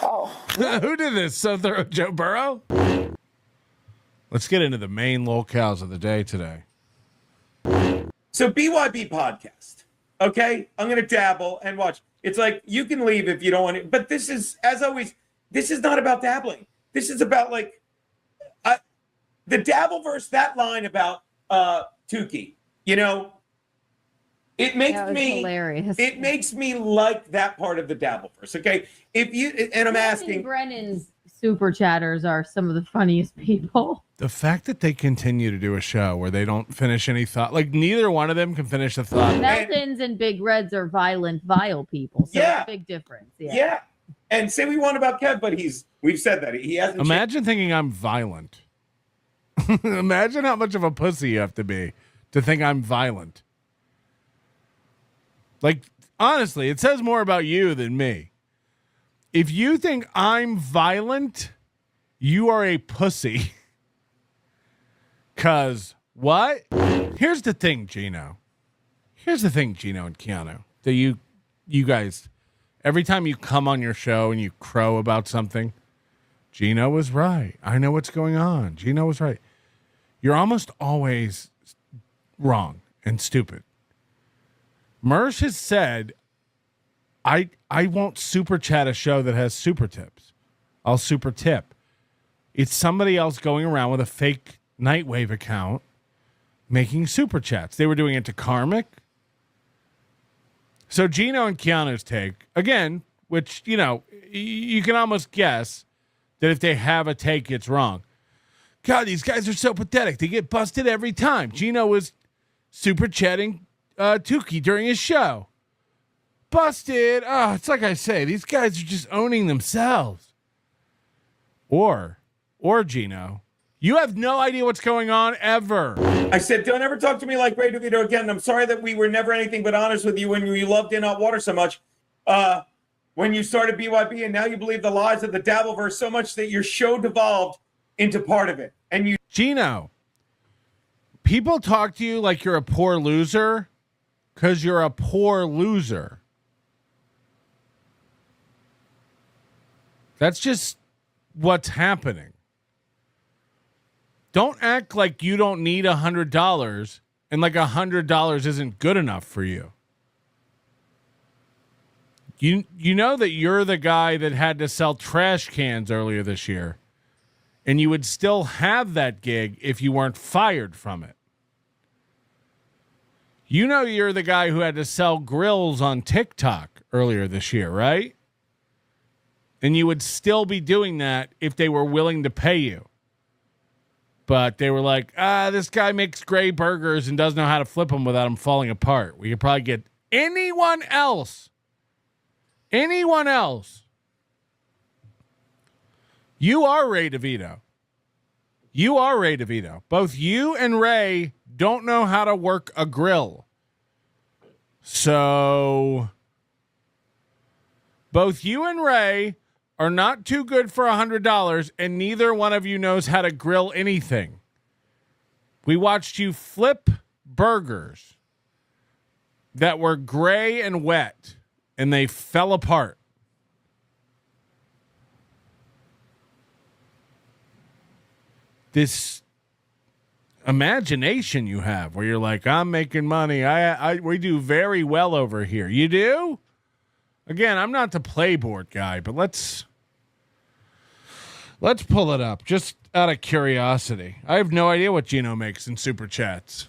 Oh. Who did this? Joe Burrow? Let's get into the main LOLCows of the day today. So BYB podcast. Okay, I'm gonna dabble and watch. It's like you can leave if you don't want to, but this is, as always, this is not about dabbling. This is about like the Dabbleverse. That line about Tukey, you know, it makes me hilarious. It makes me like that part of the Dabbleverse. Okay, if you and I'm asking, Brennan's super chatters are some of the funniest people. The fact that they continue to do a show where they don't finish any thought, like neither one of them can finish a thought. Meltons and Big Reds are violent, vile people. So Yeah. it's a big difference. Yeah. And say we want about Kev, but we've said that he hasn't. Imagine thinking I'm violent. Imagine how much of a pussy you have to be to think I'm violent. Like, honestly, it says more about you than me. If you think I'm violent, you are a pussy. Cause what? Here's the thing, Geno. Here's the thing, Geno and Keanu. That you guys, every time you come on your show and you crow about something, Geno was right. I know what's going on. Geno was right. You're almost always wrong and stupid. Mersh has said, I won't super chat a show that has super tips. I'll super tip. It's somebody else going around with a fake Nightwave account making super chats. They were doing it to Karmic. So Geno and Keanu's take, again, which, you know, you can almost guess that if they have a take, it's wrong. God, these guys are so pathetic. They get busted every time. Geno was super chatting Tukey during his show. Busted. Oh, it's like I say, these guys are just owning themselves. Or Geno, you have no idea what's going on ever. I said, don't ever talk to me like Ray DeVito again. I'm sorry that we were never anything but honest with you when you loved In Hot Water so much. When you started BYB, and now you believe the lies of the Dabbleverse so much that your show devolved into part of it. And you, Geno, people talk to you like you're a poor loser because you're a poor loser. That's just what's happening. Don't act like you don't need $100 and like $100 isn't good enough for you. You know that you're the guy that had to sell trash cans earlier this year, and you would still have that gig if you weren't fired from it. You know you're the guy who had to sell grills on TikTok earlier this year, right? And you would still be doing that if they were willing to pay you. But they were like, this guy makes gray burgers and doesn't know how to flip them without them falling apart. We could probably get anyone else. You are Ray DeVito. Both you and Ray don't know how to work a grill. So both you and Ray are not too good for $100, and neither one of you knows how to grill anything. We watched you flip burgers that were gray and wet, and they fell apart. This imagination you have where you're like, I'm making money. We do very well over here. You do? Again, I'm not the playboard guy, but let's pull it up just out of curiosity. I have no idea what Geno makes in super chats.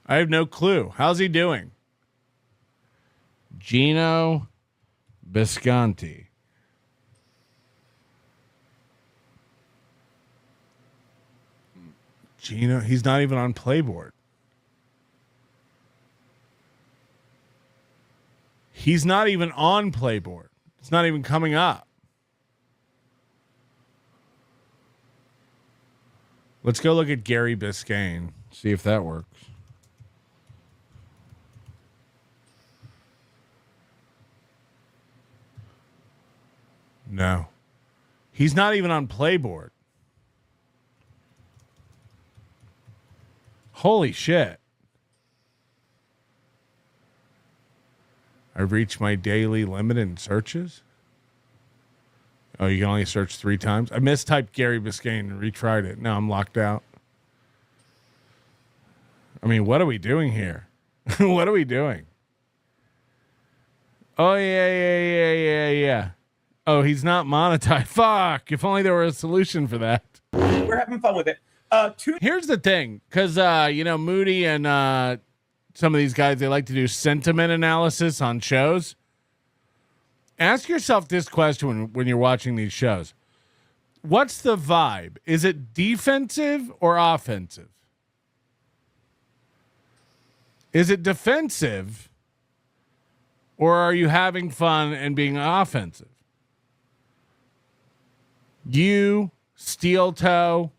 I have no clue. How's he doing? Geno Bisconte. Geno, he's not even on Playboard. He's not even on Playboard. It's not even coming up. Let's go look at Gary Biscayne. See if that works. No. He's not even on Playboard. Holy shit. I've reached my daily limit in searches. Oh, you can only search 3 times? I mistyped Gary Biscayne and retried it. Now I'm locked out. I mean, what are we doing here? What are we doing? Oh, yeah. Oh, he's not monetized. Fuck. If only there were a solution for that. We're having fun with it. Here's the thing. Because, Moody and some of these guys, they like to do sentiment analysis on shows. Ask yourself this question when you're watching these shows. What's the vibe? Is it defensive or offensive? Is it defensive or are you having fun and being offensive? You, Steel Toe,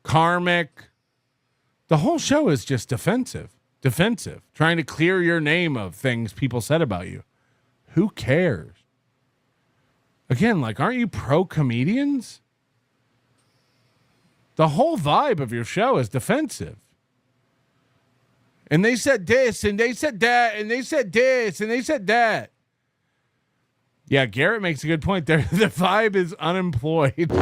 Karmic, the whole show is just defensive, trying to clear your name of things people said about you. Who cares? Again, aren't you pro comedians? The whole vibe of your show is defensive. And they said this, and they said that, and they said this, and they said that. Yeah, Garrett makes a good point there. The vibe is unemployed. Even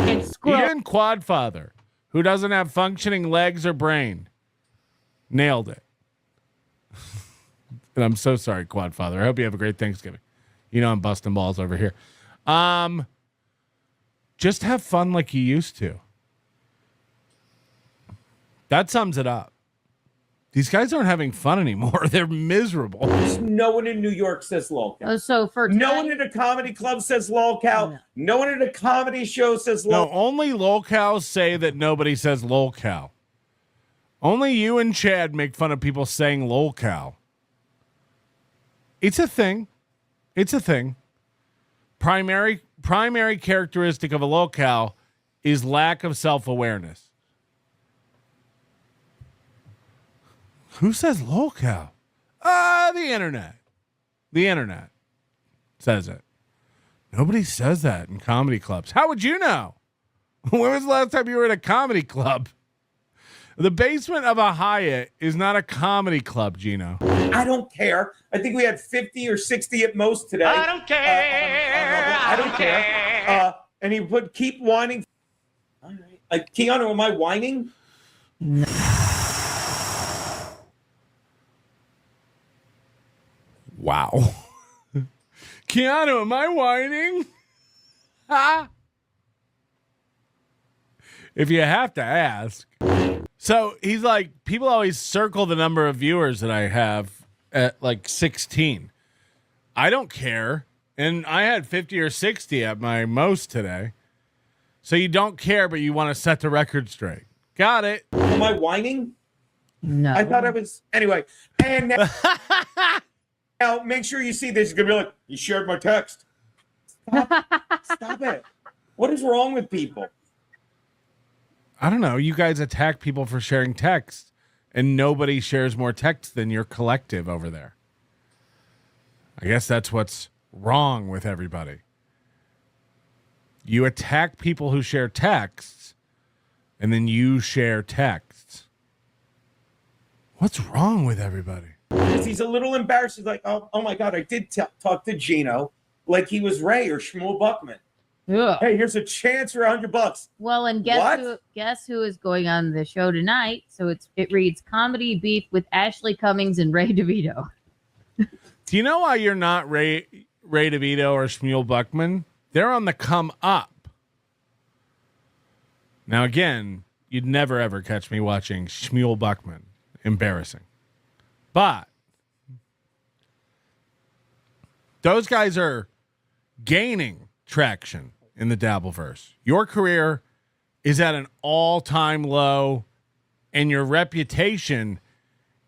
Quadfather, who doesn't have functioning legs or brain, nailed it. And I'm so sorry, Quadfather. I hope you have a great Thanksgiving. I'm busting balls over here. Just have fun like you used to. That sums it up. These guys aren't having fun anymore. They're miserable. No one in New York says LOLCow. So for no one at a comedy club says LOLCow. No one at a comedy show says LOLCow. No, only LOLCows say that nobody says LOLCow. Only you and Chad make fun of people saying LOLCow. It's a thing. It's a thing. Primary characteristic of a LOLCow is lack of self-awareness. Who says LOLCow? The internet. The internet says it. Nobody says that in comedy clubs. How would you know? When was the last time you were at a comedy club? The basement of a Hyatt is not a comedy club, Geno. I don't care. I think we had 50 or 60 at most today. I don't care. I don't care. And he would keep whining. All right. Keanu, am I whining? No. Wow. Keanu, am I whining? If you have to ask. So he's like, people always circle the number of viewers that I have at 16. I don't care. And I had 50 or 60 at my most today. So you don't care, but you want to set the record straight. Got it. Am I whining? No. I thought I was. Anyway. And now make sure you see this. It's going to be like, you shared my text. Stop it. What is wrong with people? I don't know. You guys attack people for sharing text, and nobody shares more text than your collective over there. I guess that's what's wrong with everybody. You attack people who share texts, and then you share texts. What's wrong with everybody? Because he's a little embarrassed. He's like, oh my God, I did talk to Geno like he was Ray or Shmuel Buckman. Ugh. Hey, here's a chance for $100. Well, and guess who is going on the show tonight? So it reads Comedy Beef with Ashley Cummings and Ray DeVito. Do you know why you're not Ray DeVito or Shmuel Buckman? They're on the come up. Now, again, you'd never ever catch me watching Shmuel Buckman. Embarrassing. But those guys are gaining traction in the Dabbleverse. Your career is at an all-time low, and your reputation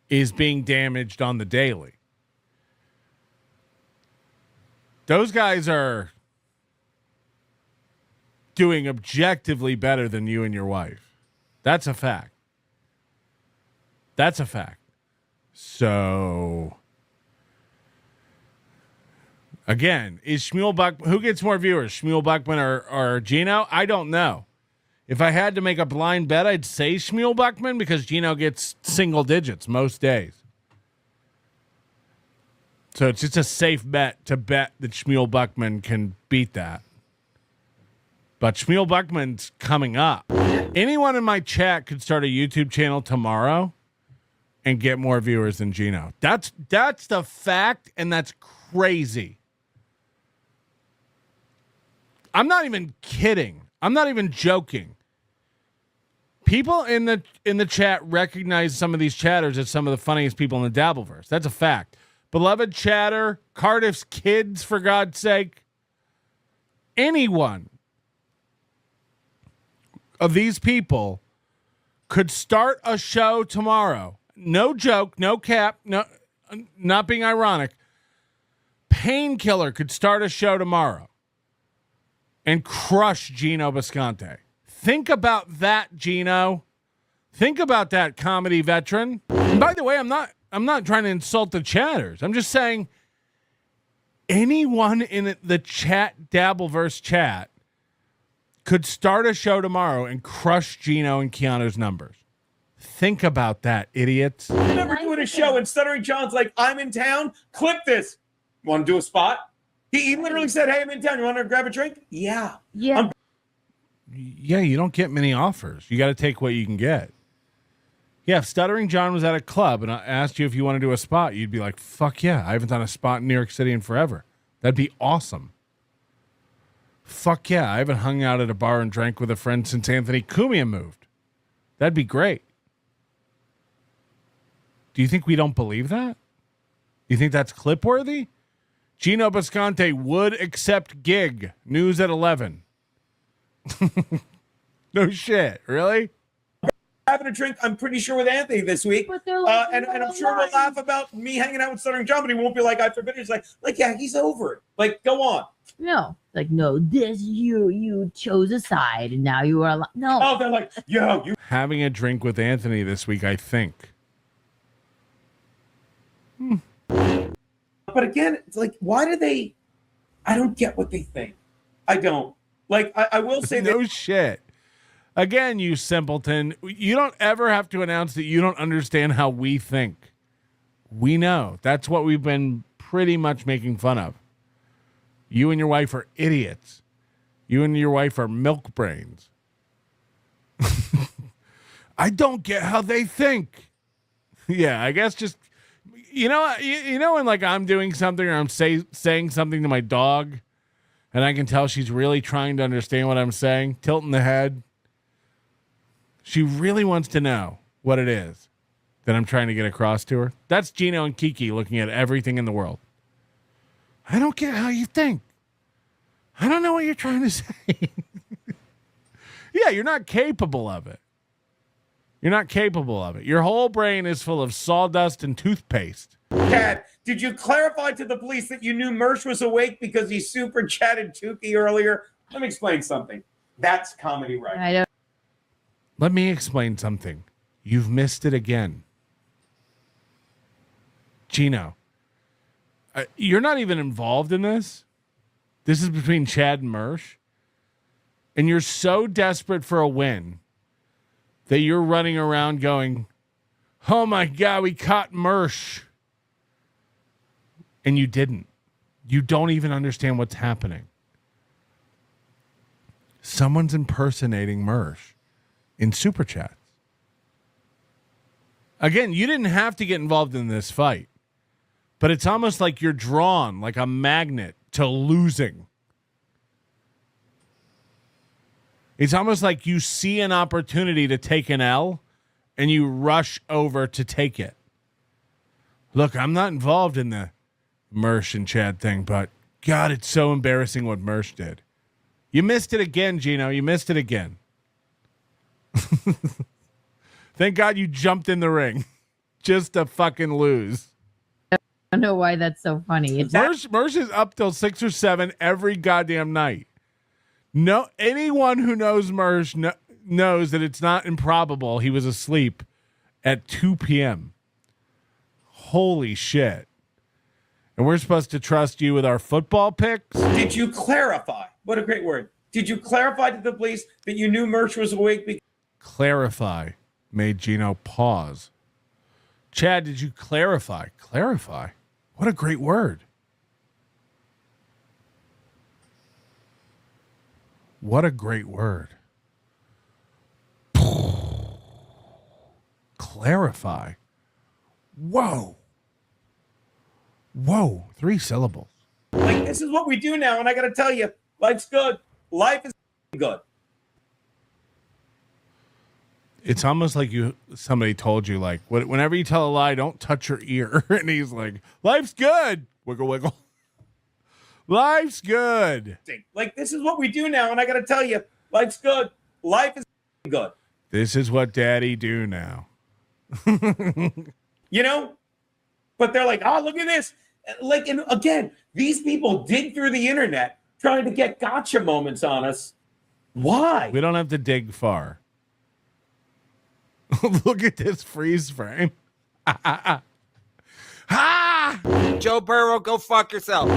is being damaged on the daily. Those guys are doing objectively better than you and your wife. That's a fact. That's a fact. So, again, is Shmuel Buckman, who gets more viewers, Shmuel Buckman or Geno? I don't know. If I had to make a blind bet, I'd say Shmuel Buckman because Geno gets single digits most days. So it's just a safe bet to bet that Shmuel Buckman can beat that. But Shmuel Buckman's coming up. Anyone in my chat could start a YouTube channel tomorrow and get more viewers than Geno. That's the fact, and that's crazy. I'm not even kidding. I'm not even joking. People in the chat recognize some of these chatters as some of the funniest people in the Dabbleverse. That's a fact. Beloved chatter, Cardiff's kids, for God's sake. Anyone of these people could start a show tomorrow. No joke, no cap, no, not being ironic. Painkiller could start a show tomorrow and crush Geno Bisconte. Think about that, Geno. Think about that, comedy veteran. And by the way, I'm not trying to insult the chatters. I'm just saying anyone in the chat, Dabbleverse chat, could start a show tomorrow and crush Geno and Keanu's numbers. Think about that, idiots. I remember doing a show and Stuttering John's like, I'm in town. Clip this. Want to do a spot? He literally said, hey, I'm in town. You want to grab a drink? Yeah. Yeah. Yeah, you don't get many offers. You got to take what you can get. Yeah, if Stuttering John was at a club and I asked you if you want to do a spot, you'd be like, fuck yeah, I haven't done a spot in New York City in forever. That'd be awesome. Fuck yeah, I haven't hung out at a bar and drank with a friend since Anthony Cumia moved. That'd be great. Do you think we don't believe that? You think that's clip worthy? Geno Bisconte would accept gig. News at 11. No shit. Really? Having a drink, I'm pretty sure, with Anthony this week. But they're like, and I'm sure we'll laugh about me hanging out with Stuttering John, but he won't be like, I forbid it. He's like, yeah, he's over it. Like, go on. No. Like, no, this, you chose a side and now you are, no. Oh, they're like, yo, you. Having a drink with Anthony this week, I think. But again, it's like, why do they? I don't get what they think. I don't. Like, I will say No that. shit. Again, you simpleton. You don't ever have to announce that you don't understand how we think. We know. That's what we've been pretty much making fun of. You and your wife are idiots. You and your wife are milk brains. I don't get how they think. Yeah, I guess just, you know when like I'm doing something or I'm saying something to my dog and I can tell she's really trying to understand what I'm saying, tilting the head. She really wants to know what it is that I'm trying to get across to her. That's Geno and Kiki looking at everything in the world. I don't get how you think. I don't know what you're trying to say. Yeah, you're not capable of it. You're not capable of it. Your whole brain is full of sawdust and toothpaste. Cat, did you clarify to the police that you knew Mersh was awake because he super chatted Tukey earlier? Let me explain something. That's comedy, right? I don't. Let me explain something. You've missed it again. Geno, you're not even involved in this. This is between Chad and Mersh. And you're so desperate for a win that you're running around going, oh my God, we caught Mersh. And you didn't. You don't even understand what's happening. Someone's impersonating Mersh in Super Chats. Again, you didn't have to get involved in this fight, but it's almost like you're drawn like a magnet to losing. It's almost like you see an opportunity to take an L and you rush over to take it. Look, I'm not involved in the Mersh and Chad thing, but God, it's so embarrassing what Mersh did. You missed it again, Geno. You missed it again. Thank God you jumped in the ring just to fucking lose. I don't know why that's so funny. It's Mersh is up till 6 or 7 every goddamn night. No, anyone who knows Mersh knows that it's not improbable he was asleep at 2 p.m. Holy shit. And we're supposed to trust you with our football picks? Did you clarify? What a great word. Did you clarify to the police that you knew Mersh was awake? Clarify made Geno pause. Chad, did you clarify? Clarify? What a great word. What a great word. Clarify. Whoa. Whoa. 3 syllables. Like, this is what we do now, and I got to tell you, life's good. Life is good. It's almost like somebody told you, like, whenever you tell a lie, don't touch your ear. And he's like, life's good. Wiggle, wiggle. Life's good. Like, this is what we do now, and I got to tell you, life's good. Life is good. This is what daddy do now. You know? But they're like, oh, look at this. Like, and again, these people dig through the internet trying to get gotcha moments on us. Why? We don't have to dig far. Look at this freeze frame. Ah! Joe Burrow, go fuck yourself.